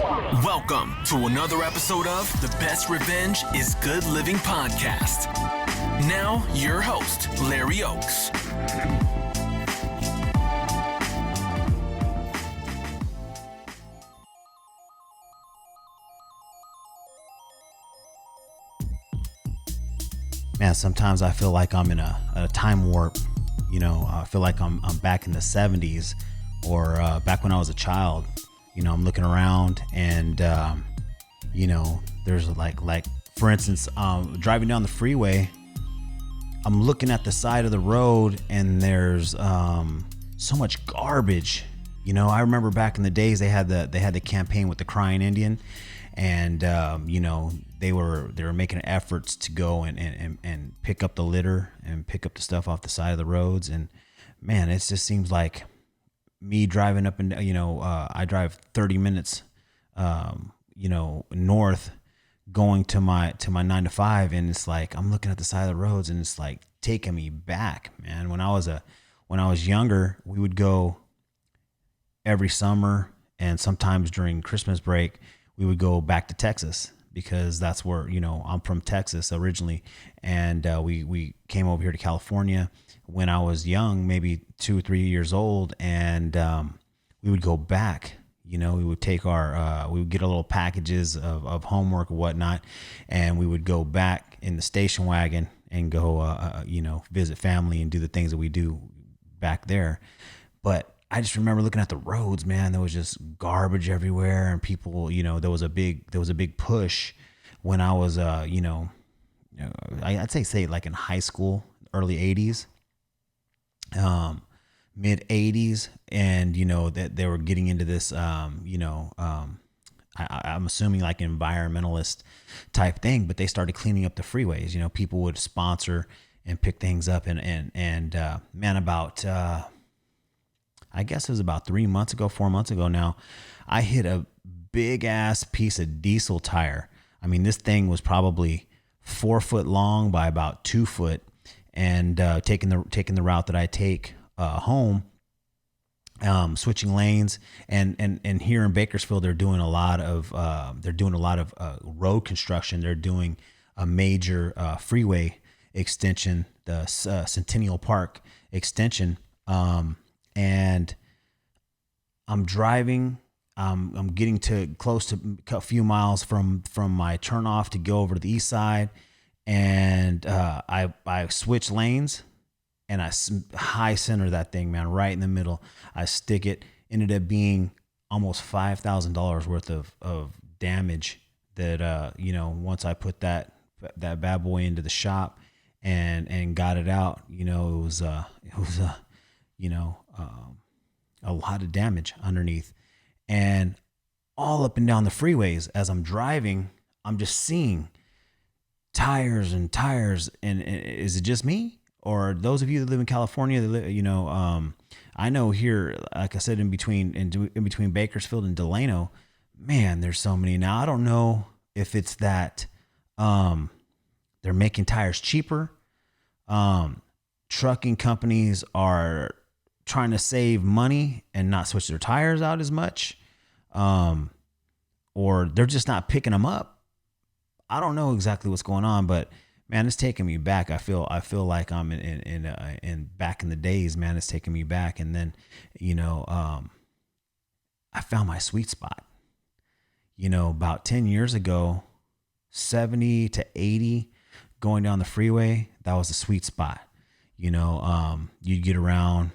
Welcome to another episode of The Best Revenge is Good Living podcast. Now, your host, Larry Oaks. Man, sometimes I feel like I'm in a time warp. I feel like I'm back in the 70s or back when I was a child. I'm looking around and, there's like, for instance, driving down the freeway, I'm looking at the side of the road and there's so much garbage. I remember back in the days they had the campaign with the crying Indian, and they were making efforts to go and pick up the litter and pick up the stuff off the side of the roads. And man, it just seems like me driving up and I drive 30 minutes north going to my 9 to 5, and it's like I'm looking at the side of the roads and it's like taking me back, man. When I was younger, we would go every summer, and sometimes during Christmas break we would go back to Texas, because that's where, I'm from Texas originally. And we came over here to California when I was young, maybe 2 or 3 years old. And we would go back, we would take we would get a little packages of homework or whatnot. And we would go back in the station wagon and go, visit family and do the things that we do back there. But I just remember looking at the roads, man. There was just garbage everywhere, and people, there was a big push when I was, I'd say like in high school, early 80s, mid 80s. And, that they were getting into this, I'm assuming like environmentalist type thing, but they started cleaning up the freeways. People would sponsor and pick things up. And man, about, I guess it was about 4 months ago now, I hit a big ass piece of diesel tire. I mean, this thing was probably 4 foot long by about 2 foot, and taking the route that I take home, switching lanes, and here in Bakersfield they're doing a lot of road construction. They're doing a major freeway extension, the Centennial Park extension. And I'm driving, I'm getting to close to a few miles from my turnoff to go over to the east side. And I switch lanes, and I high center that thing, man, right in the middle. I stick it. Ended up being almost $5,000 worth of damage that, once I put that bad boy into the shop and got it out, it was a lot of damage underneath. And all up and down the freeways as I'm driving, I'm just seeing tires and tires. And is it just me, or those of you that live in California that I know here, like I said, in between Bakersfield and Delano, man, there's so many. Now I don't know if it's that they're making tires cheaper. Trucking companies are trying to save money and not switch their tires out as much, or they're just not picking them up. I don't know exactly what's going on, but man, it's taking me back. I feel like I'm in back in the days, man. It's taking me back. And then, I found my sweet spot. About 10 years ago, 70 to 80 going down the freeway, that was the sweet spot. You'd get around,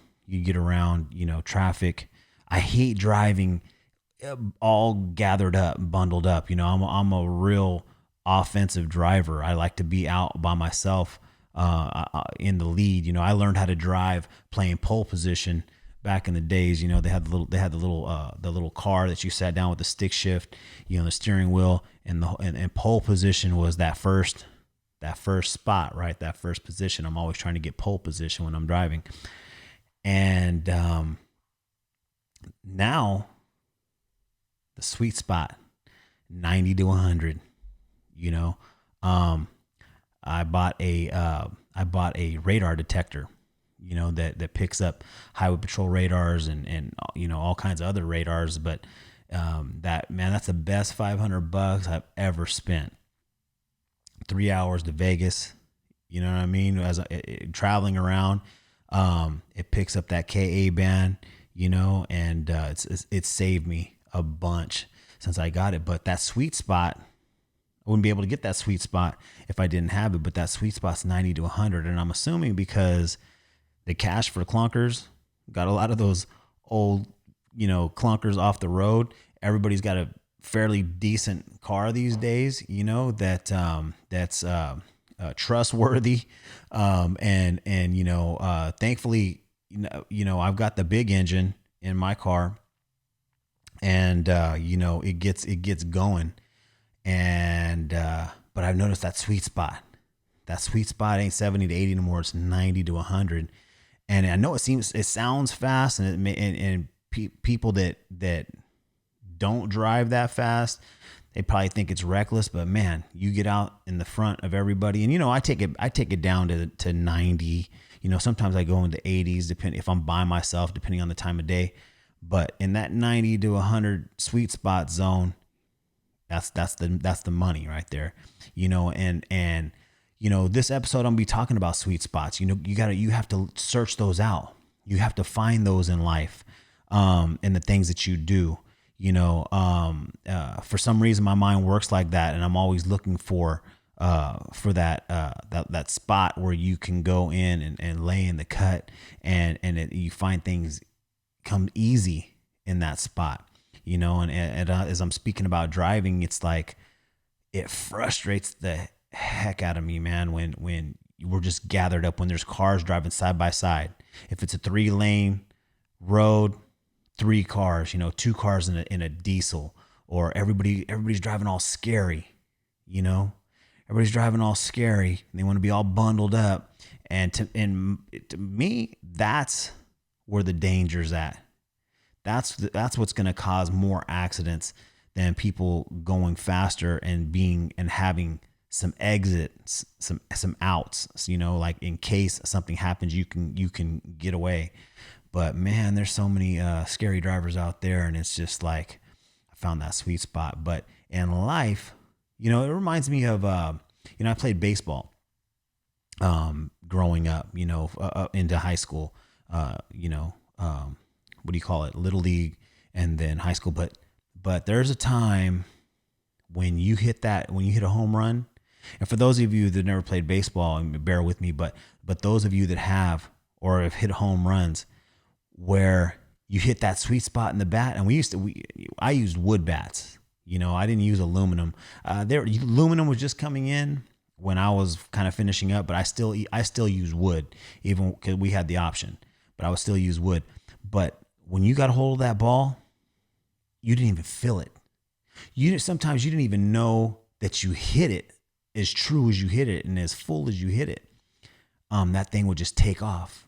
traffic. I hate driving all gathered up, bundled up. I'm a real offensive driver. I like to be out by myself, in the lead. I learned how to drive playing pole position back in the days. They had the little car that you sat down with the stick shift, the steering wheel, and pole position was that first spot, right? That first position. I'm always trying to get pole position when I'm driving. And now the sweet spot, 90 to 100. I bought a radar detector, that picks up highway patrol radars and all kinds of other radars. But That's the best $500 I've ever spent. 3 hours to Vegas. You know what I mean? Traveling around, it picks up that KA band, and it's saved me a bunch since I got it. But that sweet spot, I wouldn't be able to get that sweet spot if I didn't have it. But that sweet spot's 90 to 100. And I'm assuming because the cash for clunkers got a lot of those old, clunkers off the road. Everybody's got a fairly decent car these days, that's trustworthy. Thankfully, I've got the big engine in my car, and, it gets going. And, but I've noticed that sweet spot ain't 70 to 80 anymore. It's 90 to 100. And I know it sounds fast, and people that don't drive that fast, they probably think it's reckless, but man, you get out in the front of everybody, and I take it down to 90. Sometimes I go into 80s, depending if I'm by myself, depending on the time of day. But in that 90 to 100 sweet spot zone, that's the money right there. And this episode I'm gonna be talking about sweet spots. You have to search those out. You have to find those in life, in the things that you do. For some reason my mind works like that, and I'm always looking for that spot where you can go in and lay in the cut, and you find things come easy in that spot. As I'm speaking about driving, it's like it frustrates the heck out of me, man, when we're just gathered up, when there's cars driving side by side. If it's a 3-lane road, 3 cars, 2 cars in a diesel, or everybody's driving all scary, everybody's driving all scary, and they want to be all bundled up. And to me, that's where the danger's at. That's what's going to cause more accidents than people going faster and having some exits, some outs, like in case something happens, you can get away. But man, there's so many scary drivers out there, and it's just like I found that sweet spot. But in life, it reminds me of I played baseball growing up, into high school, what do you call it? Little league, and then high school. But there's a time when you hit a home run. And for those of you that never played baseball, and bear with me, but those of you that have or have hit home runs, where you hit that sweet spot in the bat. And I used wood bats. I didn't use aluminum. Aluminum was just coming in when I was kind of finishing up, but I still use wood, even because we had the option. But I would still use wood. But when you got a hold of that ball, you didn't even feel it. Sometimes you didn't even know that you hit it as true as you hit it and as full as you hit it. That thing would just take off.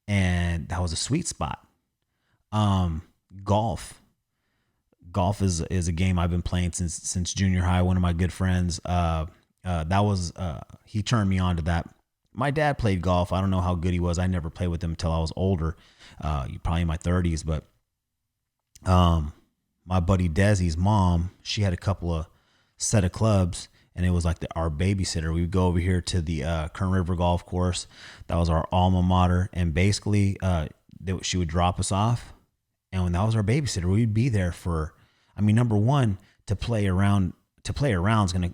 And that was a sweet spot. Golf is a game I've been playing since junior high. One of my good friends, he turned me on to that. My dad played golf. I don't know how good he was. I never played with him until I was older, probably in my 30s. But my buddy Desi's mom, she had a couple of set of clubs, and it was like our babysitter. We would go over here to the Kern River Golf Course. That was our alma mater, and basically she would drop us off, and when that was our babysitter, we'd be there for. Number one, to play around is going to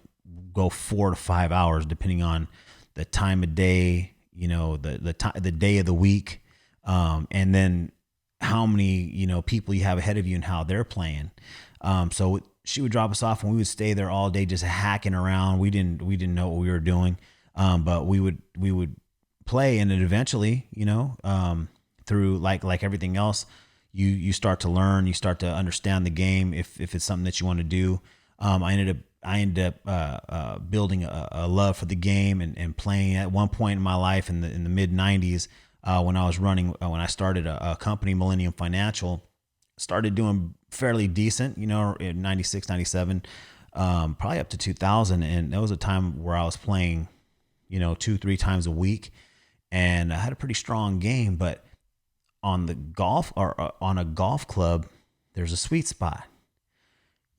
go 4 to 5 hours, depending on the time of day, the day of the week, and then how many, people you have ahead of you and how they're playing. So she would drop us off, and we would stay there all day just hacking around. We didn't know what we were doing, but we would play, and then eventually, through like everything else, you start to learn, you start to understand the game if it's something that you want to do. I ended up building a love for the game and playing. At one point in my life in the mid 90s, when I started a company, Millennium Financial, started doing fairly decent, in 96, 97, probably up to 2000. And that was a time where I was playing, 2-3 times a week, and I had a pretty strong game. But on a golf club, there's a sweet spot.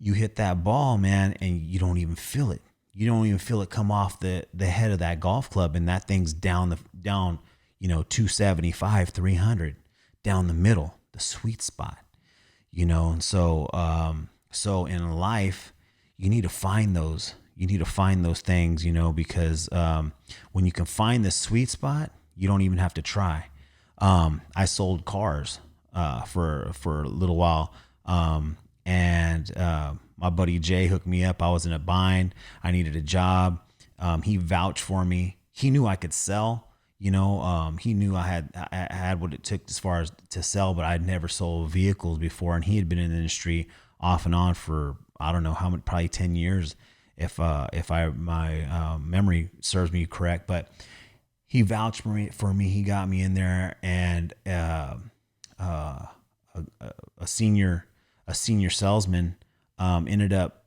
you hit that ball, man, and you don't even feel it. You don't even feel it come off the head of that golf club, and that thing's down, 275, 300, down the middle, the sweet spot, And so in life, you need to find those. You need to find those things, because when you can find the sweet spot, you don't even have to try. I sold cars for a little while, and my buddy Jay hooked me up. I was in a bind. I needed a job. He vouched for me. He knew I could sell. He knew I had what it took as far as to sell, but I'd never sold vehicles before, and he had been in the industry off and on for I don't know how much, probably 10 years, if my memory serves me correct. But he vouched for me. He got me in there, and a senior salesman ended up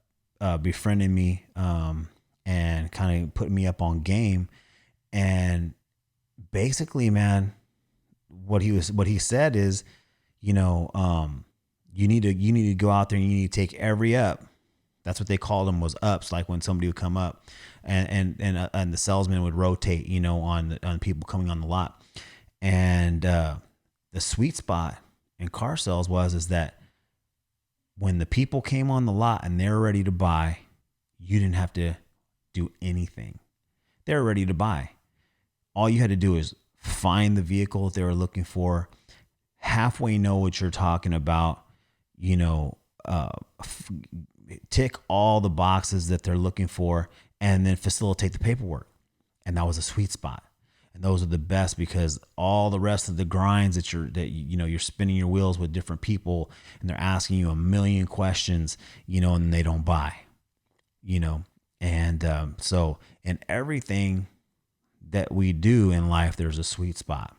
befriending me and kind of putting me up on game. And basically, man, what he said is, you need to go out there and you need to take every up. That's what they called them, was ups. Like when somebody would come up and the salesman would rotate, on people coming on the lot. And the sweet spot in car sales is that when the people came on the lot and they're ready to buy, you didn't have to do anything. They're ready to buy. All you had to do is find the vehicle that they were looking for, halfway know what you're talking about, tick all the boxes that they're looking for, and then facilitate the paperwork. And that was a sweet spot. And those are the best, because all the rest of the grinds that you're spinning your wheels with different people and they're asking you a million questions, and they don't buy, and so in everything that we do in life, there's a sweet spot.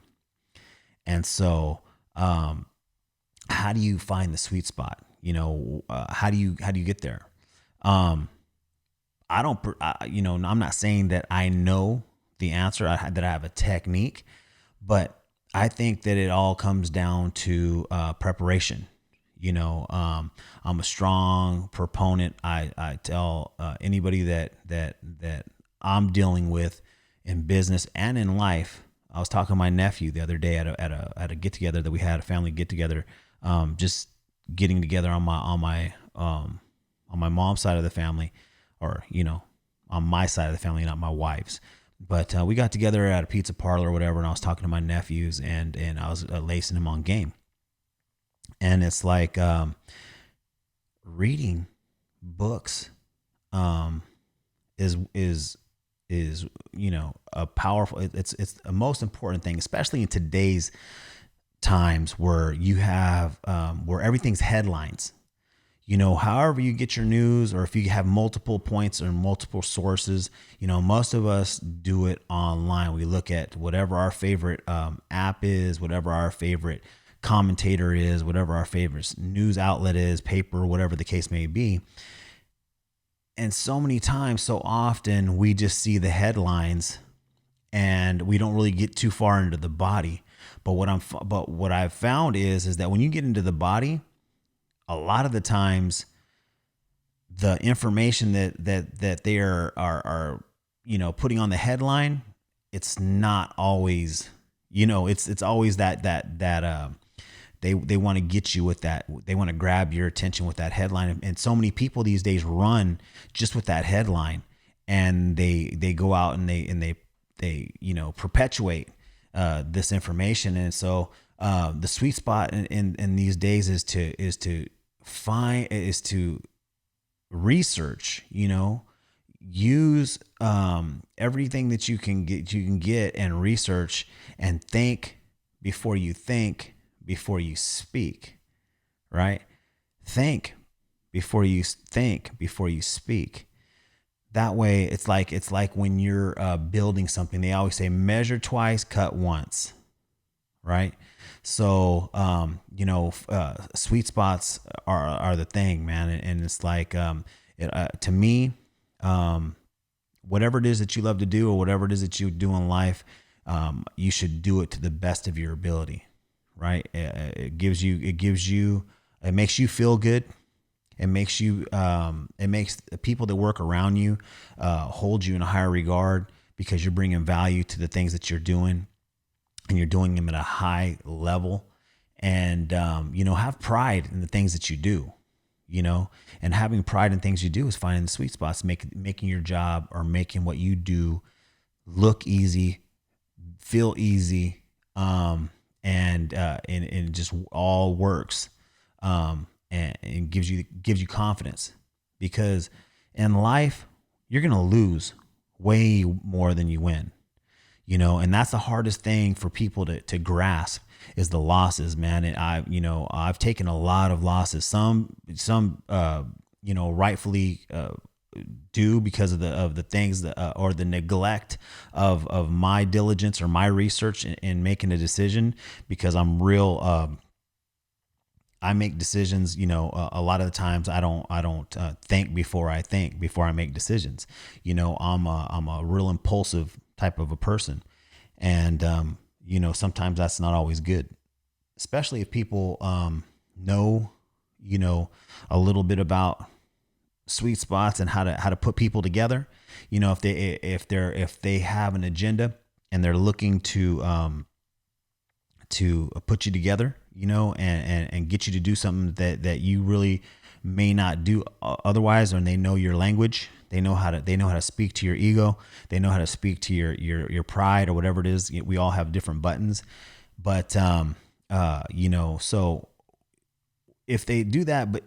And so, how do you find the sweet spot? How do you get there? I'm not saying that I know the answer, that I have a technique, but I think that it all comes down to preparation. I'm a strong proponent. I tell anybody that I'm dealing with in business and in life. I was talking to my nephew the other day at a get together that we had, a family get together, just getting together on my mom's side of the family, or on my side of the family, not my wife's. But we got together at a pizza parlor or whatever, and I was talking to my nephews, and I was lacing him on game. And it's like reading books is a powerful. It's the most important thing, especially in today's times where you have where everything's headlines. However you get your news, or if you have multiple points or multiple sources, most of us do it online. We look at whatever our favorite app is, whatever our favorite commentator is, whatever our favorite news outlet is, paper, whatever the case may be. And so many times, so often, we just see the headlines and we don't really get too far into the body. But what I've found is that when you get into the body, a lot of the times, the information that they are putting on the headline, it's not always, it's always that they want to get you with that. They want to grab your attention with that headline. And so many people these days run just with that headline, and they go out and they perpetuate this information. And so the sweet spot in these days is to research, use everything that you can get and research, and think before you speak, right? Think before you speak. That way, it's like when you're building something, they always say measure twice, cut once, right? So, sweet spots are the thing, man. And it's like, to me, whatever it is that you love to do, or whatever it is that you do in life, you should do it to the best of your ability, right? It makes you feel good. It makes you, it makes the people that work around you hold you in a higher regard because you're bringing value to the things that you're doing, and you're doing them at a high level. And, have pride in the things that you do, and having pride in things you do is finding the sweet spots, making your job or making what you do look easy, feel easy, and it just all works, and gives you confidence, because in life you're gonna lose way more than you win, and that's the hardest thing for people to grasp is the losses, man. And I've taken a lot of losses, some rightfully do because of the things that, or the neglect of my diligence or my research in making a decision, because I'm real, I make decisions, a lot of the times I don't think before I make decisions. I'm a real impulsive type of a person. And, sometimes that's not always good, especially if people, know, a little bit about sweet spots and how to put people together. If they have an agenda and they're looking to put you together, and get you to do something that you really may not do otherwise, or they know your language. They know how to speak to your ego. They know how to speak to your pride or whatever it is. We all have different buttons, but, so if they do that, but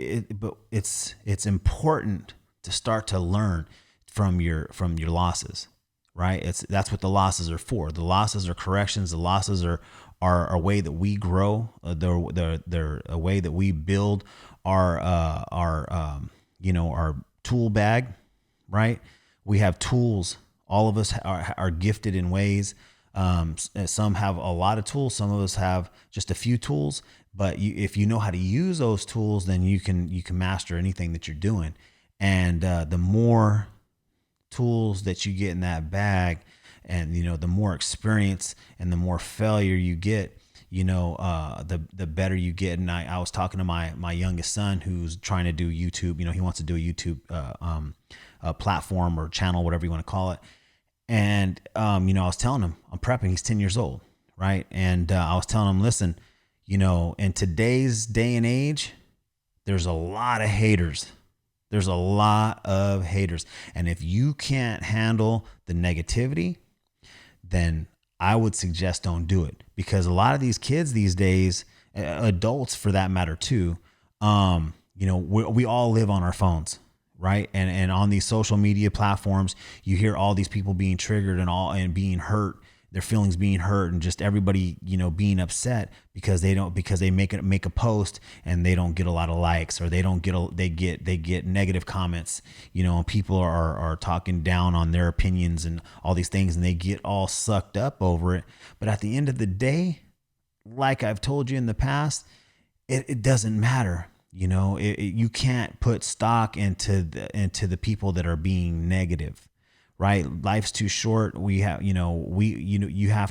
it's important to start to learn from your losses, right? That's what the losses are for. The losses are corrections. The losses are a way that we grow. They're a way that we build our tool bag, right? We have tools. All of us are gifted in ways. Some have a lot of tools. Some of us have just a few tools. But if you know how to use those tools, then you can master anything that you're doing. And the more tools that you get in that bag, and the more experience and the more failure you get, the better you get. And I was talking to my youngest son, who's trying to do YouTube. He wants to do a YouTube platform or channel, whatever you want to call it. And I was telling him I'm prepping. He's 10 years old, right? And I was telling him, listen, in today's day and age, there's a lot of haters. There's a lot of haters. And if you can't handle the negativity, then I would suggest don't do it. Because a lot of these kids these days, adults for that matter too, we all live on our phones, right? And on these social media platforms, you hear all these people being triggered and being hurt, their feelings being hurt, and just everybody, being upset because they make a post and they don't get a lot of likes, or they get negative comments, and people are talking down on their opinions and all these things, and they get all sucked up over it. But at the end of the day, like I've told you in the past, it doesn't matter. You can't put stock into the people that are being negative. Right? Life's too short. You have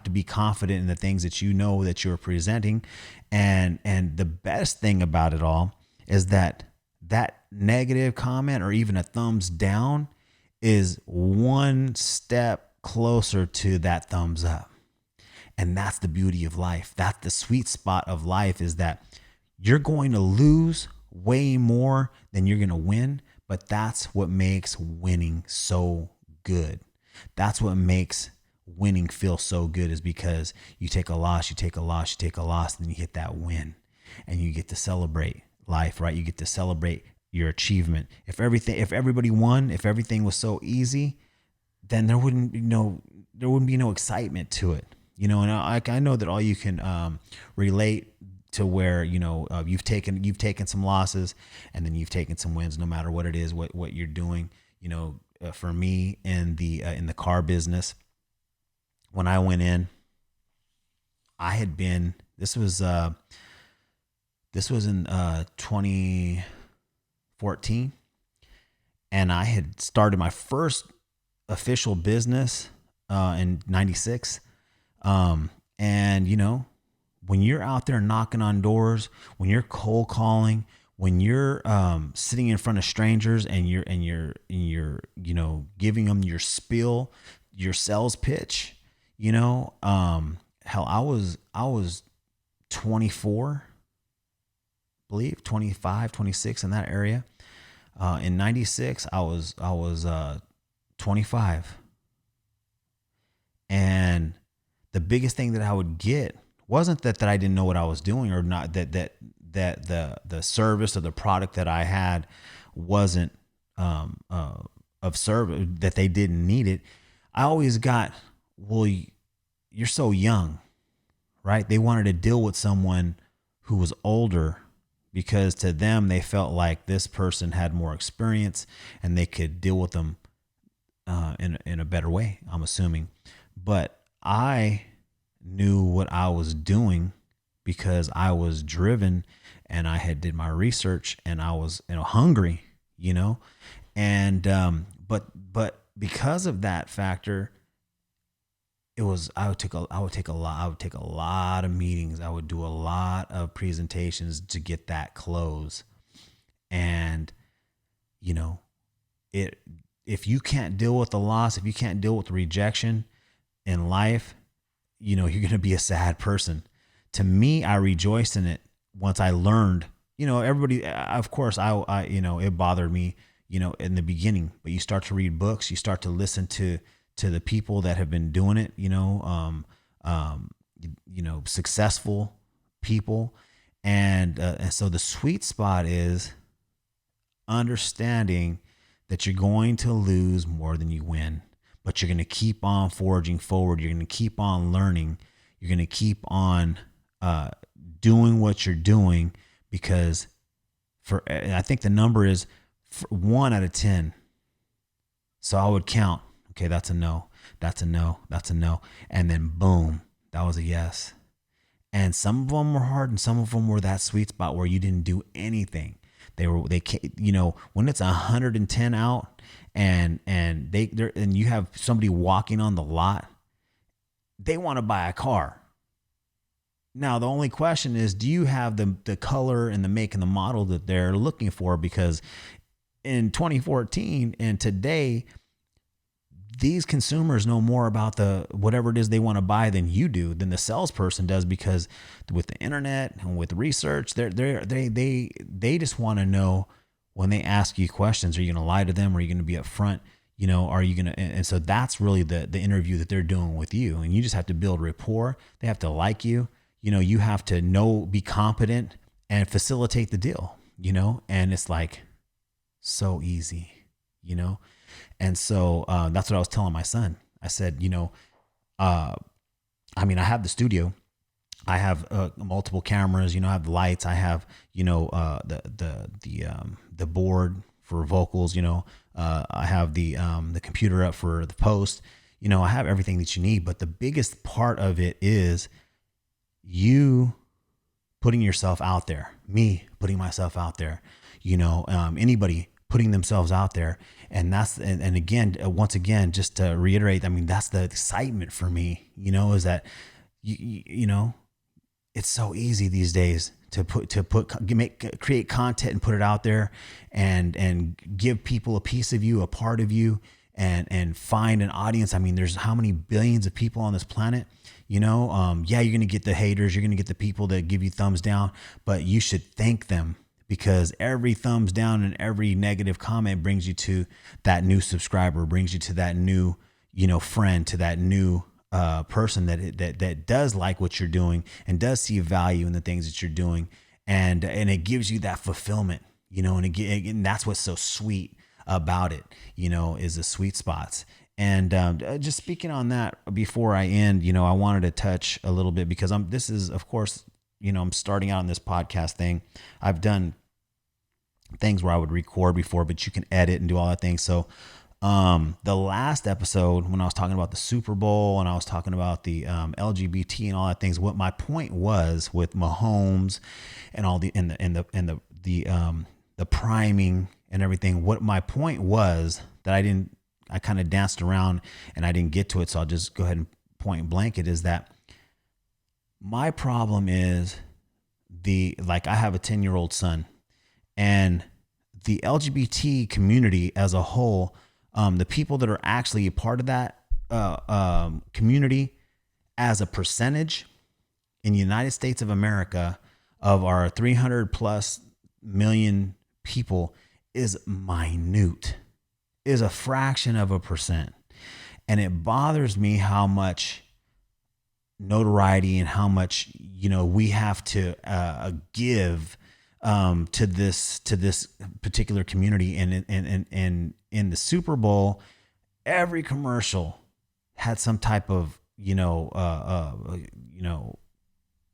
to be confident in the things that that you're presenting. And the best thing about it all is that negative comment or even a thumbs down is one step closer to that thumbs up. And that's the beauty of life. That's the sweet spot of life, is that you're going to lose way more than you're going to win, but that's what makes winning so good. That's what makes winning feel so good, is because you take a loss, and then you hit that win, and you get to celebrate life, right? You get to celebrate your achievement. If everybody won, if everything was so easy, then there wouldn't be no excitement to it. And I know that all you can relate to where you've taken some losses, and then you've taken some wins, no matter what it is, what you're doing. For me in the car business, when I went in, I had been, this was in 2014, and I had started my first official business in 96. And when you're out there knocking on doors, when you're cold calling, when you're sitting in front of strangers and you're giving them your spiel, your sales pitch, hell, I was 24, believe 25, 26 in that area. In 96, I was 25. And the biggest thing that I would get wasn't that I didn't know what I was doing, or not that the service or the product that I had wasn't of service, that they didn't need it. I always got, well, you're so young, right? They wanted to deal with someone who was older, because to them, they felt like this person had more experience and they could deal with them in a better way, I'm assuming. But I knew what I was doing because I was driven and I had did my research and I was hungry, and but because of that factor, it was I would take a lot of meetings. I would do a lot of presentations to get that close. And if you can't deal with the loss, if you can't deal with the rejection in life, you're going to be a sad person. To me, I rejoiced in it once I learned. Everybody, of course, I it bothered me, in the beginning. But you start to read books, you start to listen to the people that have been doing it, successful people. And so the sweet spot is understanding that you're going to lose more than you win, but you're going to keep on forging forward. You're going to keep on learning. You're going to keep on doing what you're doing, because I think the number is 1 out of 10. So I would count. Okay, that's a no. That's a no. That's a no. And then boom, that was a yes. And some of them were hard, and some of them were that sweet spot where you didn't do anything. When it's 110 out and you have somebody walking on the lot, they want to buy a car. Now, the only question is, do you have the color and the make and the model that they're looking for? Because in 2014 and today, these consumers know more about the whatever it is they want to buy than the salesperson does, because with the internet and with research, they just want to know, when they ask you questions, are you going to lie to them? Are you going to be upfront? Are you going to, and so that's really the interview that they're doing with you. And you just have to build rapport. They have to like you. You have to be competent and facilitate the deal, and it's like so easy, And so that's what I was telling my son. I said, I have the studio, I have multiple cameras, I have the lights, I have, the board for vocals, I have the computer up for the post, I have everything that you need. But the biggest part of it is you putting yourself out there, me putting myself out there, anybody putting themselves out there. And again, once again, just to reiterate, that's the excitement for me, is that, it's so easy these days to create content and put it out there and give people a piece of you, a part of you, and find an audience. There's how many billions of people on this planet, you're going to get the haters, you're going to get the people that give you thumbs down, but you should thank them, because every thumbs down and every negative comment brings you to that new subscriber, brings you to that new, friend, to that new person that does like what you're doing and does see value in the things that you're doing. And it gives you that fulfillment, and that's what's so sweet about it, is the sweet spots. And just speaking on that before I end, I wanted to touch a little bit, because this is, of course, I'm starting out on this podcast thing. I've done things where I would record before, but you can edit and do all that thing. So the last episode, when I was talking about the Super Bowl and I was talking about the LGBT and all that things, what my point was with Mahomes and all the priming and everything, what my point was that I kind of danced around and I didn't get to it. So I'll just go ahead and point blank it, is that my problem is I have a 10-year-old son, And the LGBT community as a whole, the people that are actually a part of that community as a percentage in the United States of America of our 300 plus million people is minute, is a fraction of a percent. And it bothers me how much notoriety and how much, we have to give to this particular community. And in the Super Bowl, every commercial had some type of,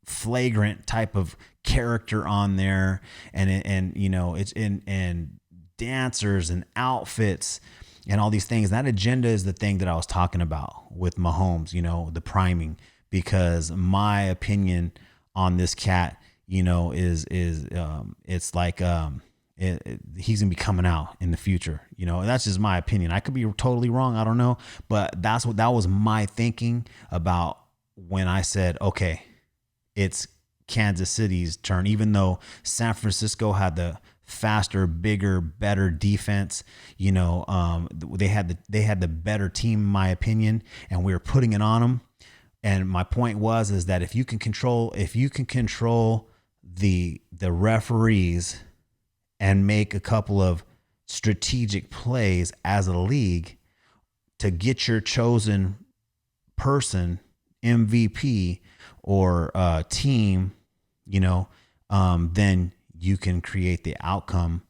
flagrant type of character on there, and it's in dancers and outfits and all these things. That agenda is the thing that I was talking about with Mahomes, the priming, because my opinion on this cat, is it's like he's gonna be coming out in the future. That's just my opinion. I could be totally wrong. I don't know, but that was my thinking about when I said, okay, it's Kansas City's turn, even though San Francisco had the faster, bigger, better defense. They had the better team, in my opinion, and we were putting it on them. And my point is that if you can control the referees and make a couple of strategic plays as a league to get your chosen person, MVP or team, then you can create the outcome,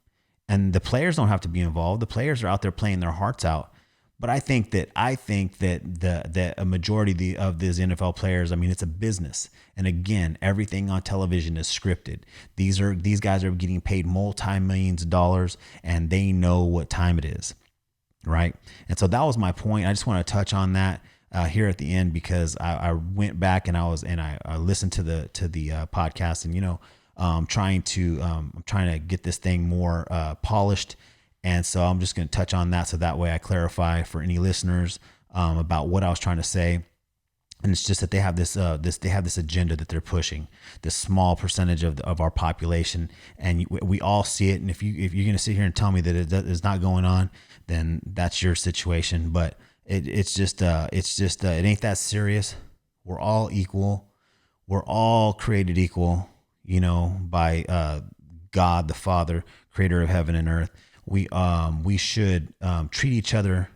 and the players don't have to be involved. The players are out there playing their hearts out. But I think that a majority of these NFL players, it's a business. And again, everything on television is scripted. These guys are getting paid multi-millions of dollars, and they know what time it is, right? And so that was my point. I just want to touch on that here at the end, because I went back and I listened to the podcast, and I'm trying to get this thing more polished. And so I'm just going to touch on that, so that way I clarify for any listeners about what I was trying to say. And it's just that they have this agenda that they're pushing, this small percentage of our population, and we all see it. And if you're going to sit here and tell me that it is not going on, then that's your situation. But it ain't that serious. We're all equal. We're all created equal, by God the Father, creator of heaven and earth. We should treat each other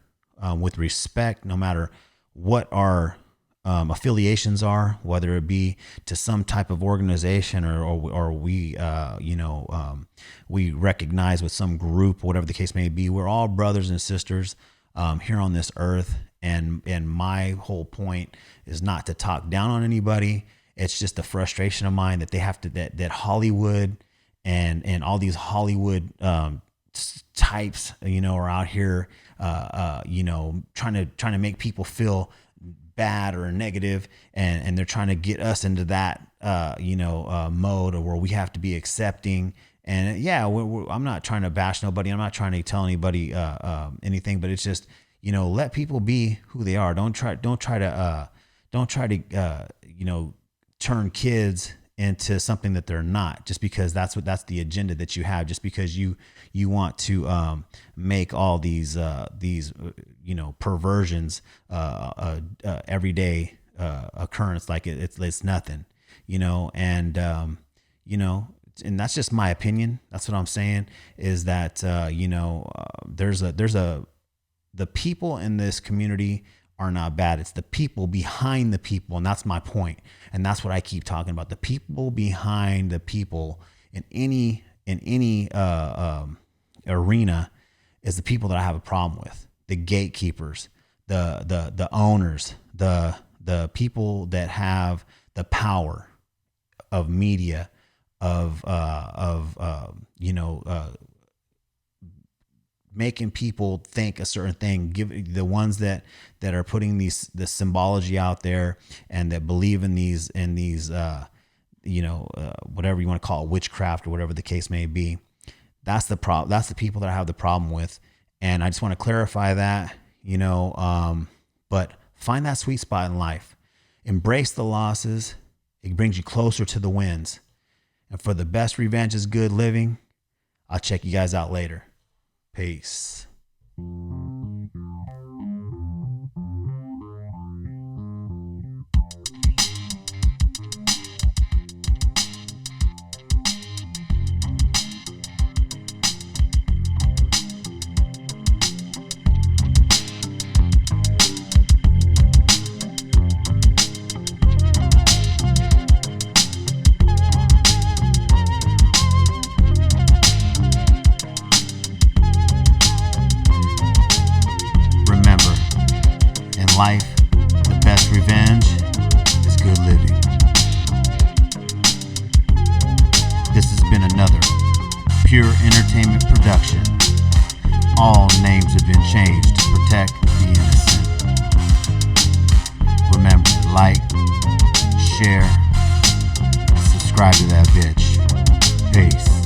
with respect, no matter what our affiliations are, whether it be to some type of organization or we we recognize with some group, whatever the case may be. We're all brothers and sisters here on this earth, and my whole point is not to talk down on anybody. It's just a frustration of mine that they have to that Hollywood and all these Hollywood types, are out here, trying to make people feel bad or negative, and they're trying to get us into that, mode where we have to be accepting. And yeah, I'm not trying to bash nobody. I'm not trying to tell anybody anything, but it's just, let people be who they are. Don't try to turn kids into something that they're not, just because that's the agenda that you have, just because you want to make all these perversions everyday occurrence, like it's nothing, and and that's just my opinion. That's what I'm saying, is that the people in this community are not bad. It's the people behind the people. And that's my point. And that's what I keep talking about. The people behind the people in any arena is the people that I have a problem with. The gatekeepers, the owners, the people that have the power of media, of making people think a certain thing, give the ones that are putting the symbology out there and that believe in these whatever you want to call it, witchcraft or whatever the case may be. That's the problem. That's the people that I have the problem with. And I just want to clarify that, but find that sweet spot in life, embrace the losses. It brings you closer to the wins. And for the best revenge is good living, I'll check you guys out later. Peace. Life, the best revenge is good living. This has been another Pure Entertainment production. All names have been changed to protect the innocent. Remember to like, share, and subscribe to that bitch. Peace.